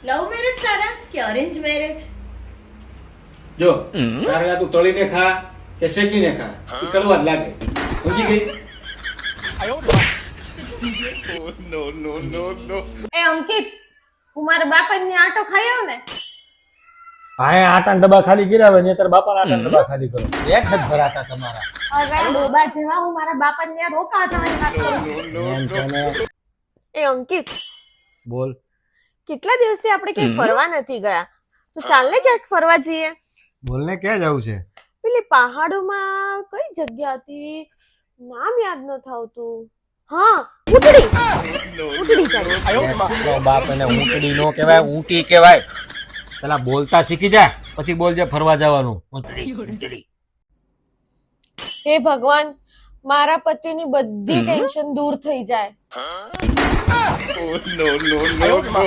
Love marriage સારા કે arrange marriage? જો તારે તું તળીને ખા કે શેકીને ખા એ કડવા જ લાગે. સમજી ગઈ? એ અંકિત, હું મારા બાપાની આટો ખાઈ આવ ને. હા આટાના ડબ્બા ખાલી કર્યા હોય ને તારા બાપાના આટાના ડબ્બા ખાલી કરો. એક જ ભરાતા તમારા. અરે ડોબા જેવા હું મારા બાપાને ત્યાં રોકા જવાની વાત કરું છું. એમ છે ને. એ અંકિત, બોલ. કેટલા દિવસથી આપણે ક્યાંય ફરવા નથી ગયા, તો ચાલ ને ક્યાંક ફરવા જઈએ. બોલ ને ક્યાં જવું છે? પેલી પહાડોમાં કઈ જગ્યા હતી, નામ યાદ નથી આવતું. હા, ઉટડી ચાલી. બાપ એને ઊંટડી નો કહેવાય, ઊંટી કહેવાય. પેલા બોલતા શીખી જા પછી બોલજે ફરવા જવાનું. ઊંટડી. હે ભગવાન, મારા પતિની બધી ટેન્શન દૂર થઈ જાય. Oh no no no no